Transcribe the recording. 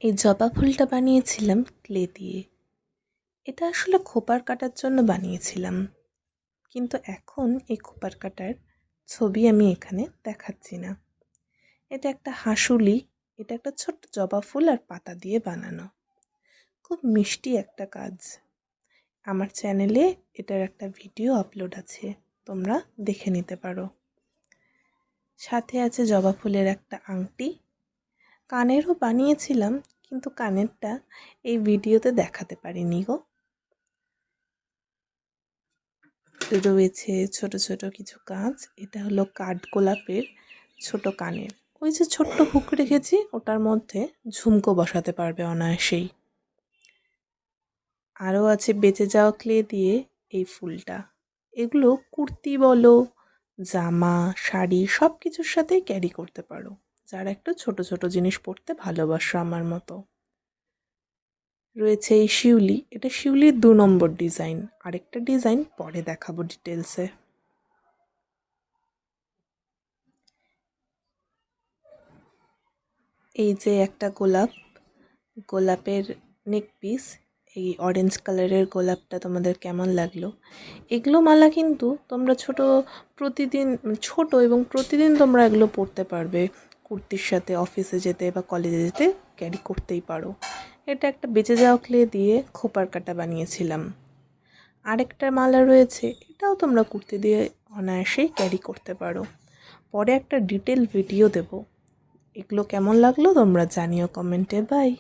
এই জবা ফুলটা বানিয়েছিলাম ক্লে দিয়ে। এটা আসলে খোপার কাটার জন্য বানিয়েছিলাম, কিন্তু এখন এই খোপার কাটার ছবি আমি এখানে দেখাচ্ছি না। এটা একটা হাঁসুলি, এটা একটা ছোট্ট জবা ফুল আর পাতা দিয়ে বানানো। খুব মিষ্টি একটা কাজ। আমার চ্যানেলে এটার একটা ভিডিও আপলোড আছে, তোমরা দেখে নিতে পারো। সাথে আছে জবা ফুলের একটা আংটি। কানেরও বানিয়েছিলাম, কিন্তু কানেরটা এই ভিডিওতে দেখাতে পারিনি গো। রয়েছে ছোট ছোট কিছু কাঁচ। এটা হলো কাঠগোলাপের ছোট কানের। ওই যে ছোট্ট হুক রেখেছি, ওটার মধ্যে ঝুমকো বসাতে পারবে অনায়াসেই। আরও আছে বেঁচে যাওয়া ক্লে দিয়ে এই ফুলটা। এগুলো কুর্তি বলো, জামা, শাড়ি সব কিছুর সাথেই ক্যারি করতে পারো, যারা একটু ছোট ছোট জিনিস পরতে ভালোবাসো আমার মতো। রয়েছে এই শিউলি। এটা শিউলির 2 নম্বর ডিজাইন। আরেকটা ডিজাইন পরে দেখাবো ডিটেলসে। এই যে একটা গোলাপ, গোলাপের নেক পিস। এই অরেঞ্জ কালারের গোলাপটা তোমাদের কেমন লাগলো? এগুলো মালা কিন্তু তোমরা ছোট এবং প্রতিদিন তোমরা এগুলো পরতে পারবে। কুর্তির সাথে অফিসে যেতে বা কলেজে যেতে ক্যারি করতেই পারো। এটা একটা বেঁচে যাওয়া ক্লে দিয়ে খোপার কাটা বানিয়েছিলাম। আরেকটা মালা রয়েছে, এটাও তোমরা কুর্তি দিয়ে অনায়াসেই ক্যারি করতে পারো। পরে একটা ডিটেল ভিডিও দেব। এগুলো কেমন লাগলো তোমরা জানিও কমেন্টে। বাই।